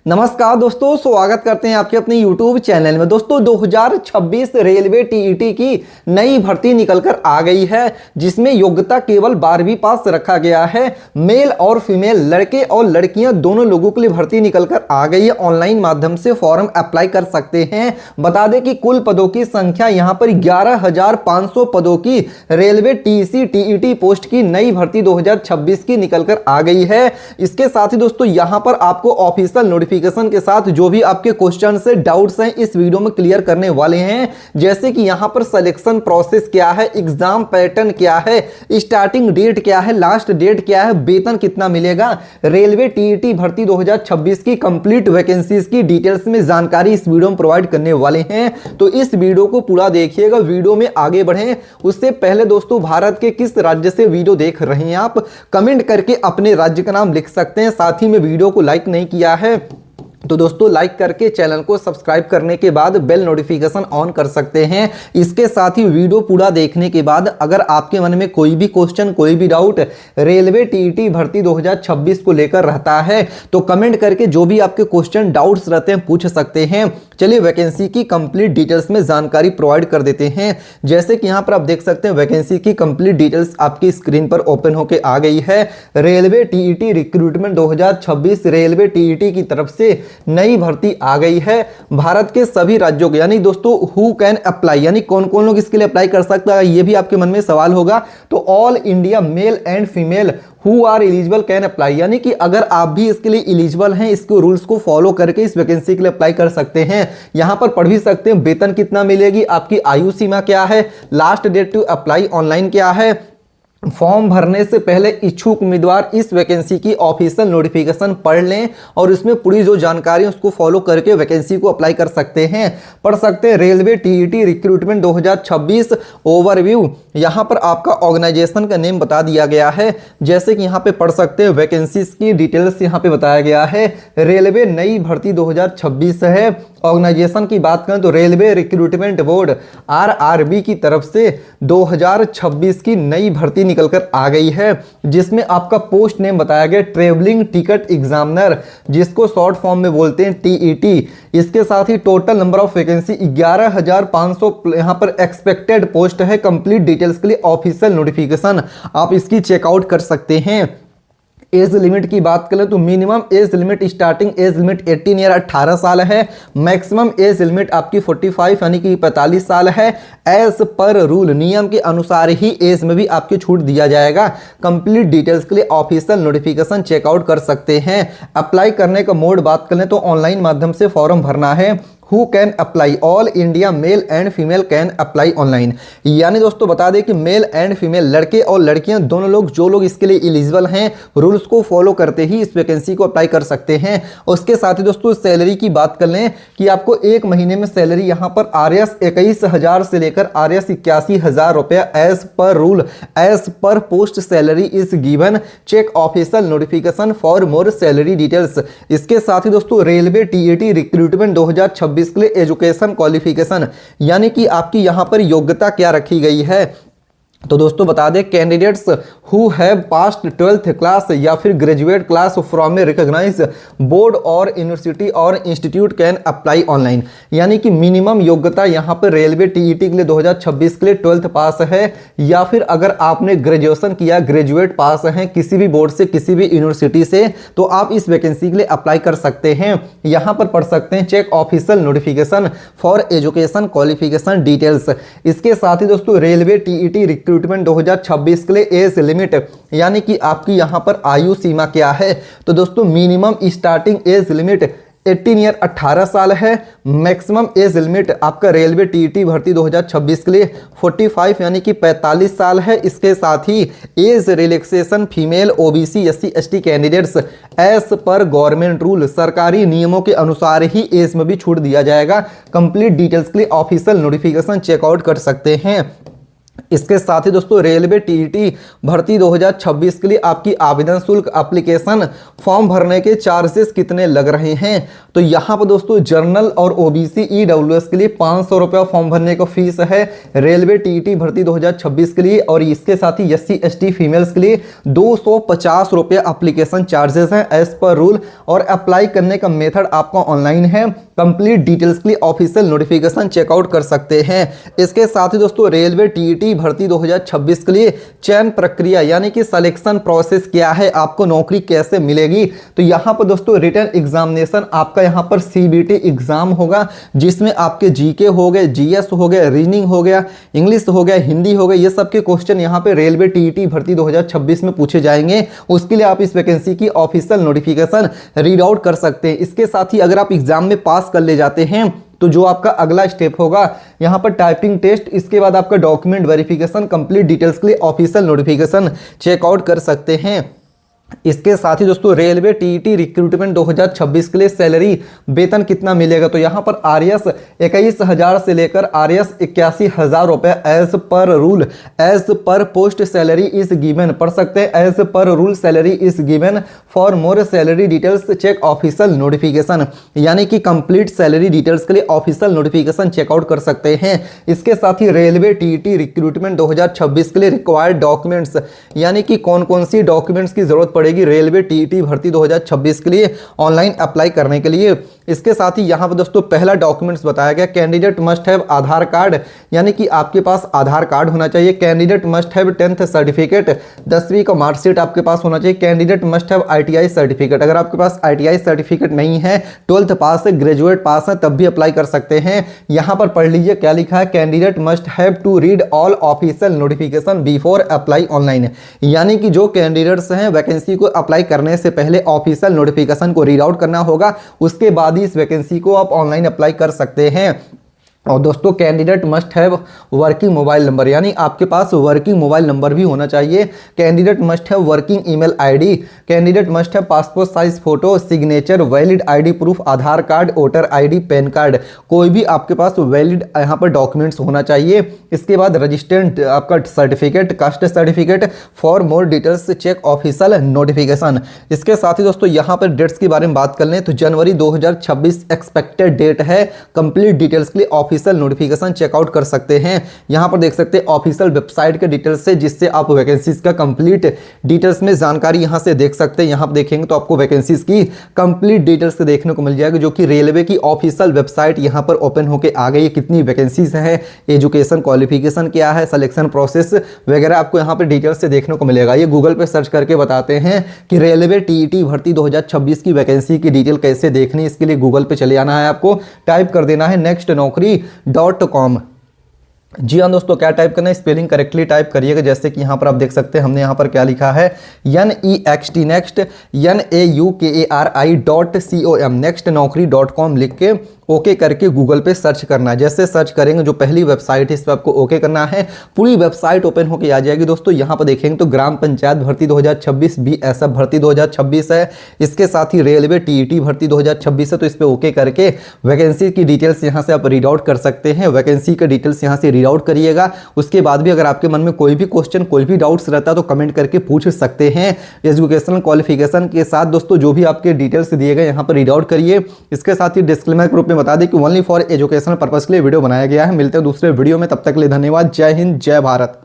नमस्कार दोस्तों, स्वागत करते हैं आपके अपने YouTube चैनल में। दोस्तों 2026 रेलवे टीईटी की नई भर्ती निकलकर आ गई है, जिसमें योग्यता केवल 12वीं पास रखा गया है। मेल और फीमेल, लड़के और लड़कियां दोनों लोगों के लिए भर्ती निकलकर आ गई है। ऑनलाइन माध्यम से फॉर्म अप्लाई कर सकते हैं। बता दें कि कुल पदों की संख्या यहां पर 11,500 पदों की रेलवे टीसी टीईटी पोस्ट की नई भर्ती 2026 की निकलकर आ गई है। इसके साथ ही दोस्तों यहां पर आपको ऑफिशियल नोटिफिकेशन के साथ जो भी आपके क्वेश्चन से डाउट्स हैं इस वीडियो में क्लियर करने वाले हैं। जैसे कि यहां पर सिलेक्शन प्रोसेस क्या है, एग्जाम पैटर्न क्या है, स्टार्टिंग डेट क्या है, लास्ट डेट क्या है, वेतन कितना मिलेगा, रेलवे टीईटी भर्ती 2026 की कंप्लीट वैकेंसीज की डिटेल्स में जानकारी इस वीडियो में प्रोवाइड करने वाले हैं। तो इस वीडियो को पूरा देखिएगा। वीडियो में आगे बढ़ें उससे पहले दोस्तों, भारत के किस राज्य से वीडियो देख रहे हैं आप कमेंट करके अपने राज्य का नाम लिख सकते हैं। साथ ही में वीडियो को लाइक नहीं किया है तो दोस्तों लाइक करके चैनल को सब्सक्राइब करने के बाद बेल नोटिफिकेशन ऑन कर सकते हैं। इसके साथ ही वीडियो पूरा देखने के बाद अगर आपके मन में कोई भी क्वेश्चन, कोई भी डाउट रेलवे टीईटी भर्ती 2026 को लेकर रहता है तो कमेंट करके जो भी आपके क्वेश्चन, डाउट्स रहते हैं पूछ सकते हैं। चलिए वैकेंसी की कंप्लीट डिटेल्स में जानकारी प्रोवाइड कर देते हैं। जैसे कि यहाँ पर आप देख सकते हैं वैकेंसी की कंप्लीट डिटेल्स आपकी स्क्रीन पर ओपन होकर आ गई है। Railway TET recruitment 2026 railway TET की तरफ से नई भर्ती आ गई है। भारत के सभी राज्यों के, यानी दोस्तों हु कैन अप्लाई, यानी कौन कौन लोग इसके लिए अप्लाई कर सकता है, ये भी आपके मन में सवाल होगा। तो all India male and female who are eligible can apply, यानी कि अगर आप भी इसके लिए एलिजिबल हैं, इसके रूल्स को फॉलो करके इस वैकेंसी के लिए अप्लाई कर सकते हैं। यहां पर पढ़ भी सकते हैं वेतन कितना मिलेगी, आपकी आयु सीमा क्या है, last date to apply online क्या है। फॉर्म भरने से पहले इच्छुक उम्मीदवार इस वैकेंसी की ऑफिशियल नोटिफिकेशन पढ़ लें और इसमें पूरी जो जानकारी है उसको फॉलो करके वैकेंसी को अप्लाई कर सकते हैं। पढ़ सकते हैं रेलवे टीईटी रिक्रूटमेंट 2026 ओवरव्यू। यहां पर आपका ऑर्गेनाइजेशन का नेम बता दिया गया है। जैसे कि यहां पे पढ़ सकते हैं वैकेंसीज की डिटेल्स यहां पे बताया गया है। रेलवे नई भर्ती 2026 है। ऑर्गेनाइजेशन की बात करें तो रेलवे रिक्रूटमेंट बोर्ड आरआरबी की तरफ से 2026 की नई भर्ती निकलकर आ गई है, जिसमें आपका पोस्ट नेम बताया गया ट्रेवलिंग टिकट एग्जामिनर, जिसको शॉर्ट फॉर्म में बोलते हैं टीईटी। इसके साथ ही टोटल नंबर ऑफ वैकेंसी 11,500 यहां पर एक्सपेक्टेड पोस्ट है। कंप्लीट डिटेल्स के लिए ऑफिशियल नोटिफिकेशन आप इसकी चेकआउट कर सकते हैं। एज लिमिट की बात करें तो minimum age limit, starting age limit 18 year 18 साल है। मैक्सिमम एज लिमिट आपकी 45 यानी कि 45 साल है। एज पर रूल, नियम के अनुसार ही एज में भी आपकी छूट दिया जाएगा। कंप्लीट डिटेल्स के लिए ऑफिशियल नोटिफिकेशन चेकआउट कर सकते हैं। अप्लाई करने का मोड बात करें तो ऑनलाइन माध्यम से फॉर्म भरना है। Who can apply, all India male and female can apply online, यानी दोस्तों बता दें कि मेल एंड फीमेल, लड़के और लड़कियां दोनों लोग, जो लोग इसके लिए एलिजिबल हैं, रूल्स को फॉलो करते ही इस वैकेंसी को अप्लाई कर सकते हैं। उसके साथ ही दोस्तों सैलरी की बात कर लें कि आपको एक महीने में सैलरी यहां पर आरएस 21,000 से लेकर आरएस 81,000 रुपया as per rule, as per post salary is given. Check official notification for more salary details. इसके साथ ही दोस्तों रेलवे टीईटी रिक्रूटमेंट 2026 के लिए एजुकेशन क्वालिफिकेशन, यानी कि आपकी यहां पर योग्यता क्या रखी गई है। तो दोस्तों बता दें candidates who have passed 12th class या फिर graduate class from a recognise board और यूनिवर्सिटी और इंस्टीट्यूट कैन अप्लाई ऑनलाइन, यानी कि मिनिमम योग्यता यहां पर रेलवे टीईटी के लिए 2026 के लिए 12th पास है, या फिर अगर आपने ग्रेजुएशन किया, ग्रेजुएट पास हैं किसी भी बोर्ड से, किसी भी यूनिवर्सिटी से, तो आप इस वैकेंसी के लिए अप्लाई कर सकते हैं। यहां पर पढ़ सकते हैं check official notification for education qualification details. इसके साथ ही दोस्तों रेलवे टीईटी रिक्रूटमेंट 2026 के लिए एज लिमिट, यानी कि आपकी यहां पर आयु सीमा क्या है। तो दोस्तों minimum starting age limit 18 year 18 साल है। मैक्सिमम एज लिमिट आपका रेलवे टीईटी भर्ती 2026 के लिए 45 यानी कि 45 साल है। इसके साथ ही age relaxation female, OBC, SC, ST candidates age per government rule, सरकारी नियमों के अनुसार ही एज में भी छूट दिया जाएगा। कंप्लीट डिटेल्स के लिए ऑफिशियल नोटिफिकेशन चेकआउट कर सकते हैं। इसके साथ ही दोस्तों रेलवे टीईटी भर्ती 2026 के लिए आपकी आवेदन शुल्क एप्लीकेशन फॉर्म भरने के चार्जेस कितने लग रहे हैं। तो यहाँ पर दोस्तों जनरल और ओबीसी ईडब्ल्यूएस के लिए 500 रुपया फॉर्म भरने का फीस है रेलवे टीईटी भर्ती 2026 के लिए। और इसके साथ ही एससी एसटी फीमेल्स के लिए 250 रुपया एप्लीकेशन चार्जेस हैं एज पर रूल। और अप्लाई करने का मेथड आपका ऑनलाइन है। कंप्लीट डिटेल्स के लिए ऑफिशियल नोटिफिकेशन चेकआउट कर सकते हैं। इसके साथ ही दोस्तों रेलवे टीईटी भर्ती 2026 के लिए चयन प्रक्रिया यानी कि सिलेक्शन प्रोसेस क्या है, आपको नौकरी कैसे मिलेगी। तो यहाँ पर दोस्तों रिटन एग्जामिनेशन आपका यहाँ पर सीबीटी एग्जाम होगा, जिसमें आपके जीके हो गए, जीएस हो गए, रीजनिंग हो गया, इंग्लिश हो गया, हिंदी हो गया, ये सब के क्वेश्चन यहाँ पे रेलवे टीईटी भर्ती 2026 में पूछे जाएंगे। उसके लिए आप इस वैकेंसी की ऑफिशियल नोटिफिकेशन रीड आउट कर सकते हैं। इसके साथ ही अगर आप एग्जाम में पास कर ले जाते हैं तो जो आपका अगला स्टेप होगा यहां पर टाइपिंग टेस्ट, इसके बाद आपका डॉक्यूमेंट वेरिफिकेशन, कंप्लीट डिटेल्स के लिए ऑफिशियल नोटिफिकेशन चेकआउट कर सकते हैं। इसके साथ ही दोस्तों रेलवे टीईटी रिक्रूटमेंट 2026 के लिए सैलरी वेतन कितना मिलेगा। तो यहाँ पर आरएस 21,000 से लेकर आरएस 81,000 रुपए as per rule, as per post salary is given पढ़ सकते हैं। As per rule salary is given for more salary details check official notification, यानी कि कंप्लीट सैलरी डिटेल्स के लिए ऑफिशियल नोटिफिकेशन चेकआउट कर सकते हैं। इसके साथ ही रेलवे टीईटी रिक्रूटमेंट 2026 के लिए रिक्वायर्ड डॉक्यूमेंट्स, यानी कि कौन कौन सी डॉक्यूमेंट्स की जरूरत पड़ेगी रेलवे टीईटी भर्ती 2026 के लिए ऑनलाइन अप्लाई करने के लिए। इसके साथ ही यहां पर दोस्तों पहला डॉक्यूमेंट्स बताया गया, candidate must have Aadhaar card, यानी कि आपके पास आधार कार्ड होना चाहिए। Candidate must have 10th certificate, 10वीं का मार्कशीट आपके पास होना चाहिए। Candidate must have ITI certificate, अगर आपके पास आईटीआई सर्टिफिकेट नहीं है, 12th पास है, ग्रेजुएट पास है, तब भी अप्लाई कर सकते हैं। यहां पर पढ़ लीजिए क्या लिखा है, candidate must have to read all official notification before apply online, यानी कि जो कैंडिडेट्स हैं वैकेंसी को अप्लाई करने से पहले ऑफिशियल नोटिफिकेशन को रीड आउट करना होगा, उसके बाद इस वैकेंसी को आप ऑनलाइन अप्लाई कर सकते हैं। और दोस्तों candidate must have working mobile number, यानी आपके पास वर्किंग मोबाइल नंबर भी होना चाहिए। Candidate must have working email ID, candidate must have passport size photo, signature, valid ID proof, Aadhaar card, voter ID, pan card, कोई भी आपके पास valid यहाँ पर डॉक्यूमेंट्स होना चाहिए। इसके बाद रजिस्टर्ड आपका certificate, caste certificate. For more details check official notification. इसके साथ ही दोस्तों यहाँ पर डेट्स के बारे में बात कर लें तो जनवरी 2026 एक्सपेक्टेड डेट है। कंप्लीट डिटेल्स के लिए ऑफिशियल नोटिफिकेशन चेकआउट कर सकते हैं। यहां पर देख सकते हैं ऑफिशियल वेबसाइट के डिटेल्स से, जिससे आप वैकेंसीज का कंप्लीट डिटेल्स में जानकारी यहां से देख सकते हैं। यहां पर देखेंगे तो आपको वैकेंसीज की कंप्लीट डिटेल्स देखने को मिल जाएगी, जो कि रेलवे की ऑफिशियल वेबसाइट यहां पर ओपन होकर आ गई है। कितनी वैकेंसीज हैं, एजुकेशन क्वालिफिकेशन क्या है, सिलेक्शन प्रोसेस वगैरह आपको यहां पर डिटेल्स से देखने को मिलेगा। ये गूगल पे सर्च करके बताते हैं कि रेलवे टीईटी भर्ती 2026 की वैकेंसी की डिटेल कैसे देखनी। इसके लिए गूगल पे चले आना है, आपको टाइप कर देना है nextnaukri.com। जी हाँ दोस्तों, क्या टाइप करना है, स्पेलिंग करेक्टली टाइप करिएगा। जैसे कि यहाँ पर आप देख सकते हैं हमने यहाँ पर क्या लिखा है, NEXT नेक्स्ट NAUKARI.com nextnaukri.com लिख के ओके करके गूगल पे सर्च करना है। जैसे सर्च करेंगे जो पहली वेबसाइट है इस पर आपको ओके करना है, पूरी वेबसाइट ओपन होके आ जाएगी। दोस्तों यहाँ पर देखेंगे तो ग्राम पंचायत भर्ती 2026, BSF भर्ती 2026 है। इसके साथ ही रेलवे टीईटी भर्ती 2026 है, तो इस पर ओके करके वैकेंसी की डिटेल्स यहाँ से आप रीड आउट कर सकते हैं। वैकेंसी का डिटेल्स यहाँ से रीड आउट करिएगा। उसके बाद भी अगर आपके मन में कोई भी क्वेश्चन, कोई भी डाउट्स रहता है तो कमेंट करके पूछ सकते हैं। एजुकेशनल क्वालिफिकेशन के साथ दोस्तों जो भी आपके डिटेल्स दिए गए यहाँ पर रीड आउट करिए। इसके साथ ही डिस्क्लेमर ग्रुप में बता दें कि ओनली फॉर एजुकेशनल पर्पस के लिए वीडियो बनाया गया है। मिलते हैं दूसरे वीडियो में, तब तक के लिए धन्यवाद। जय हिंद, जय भारत।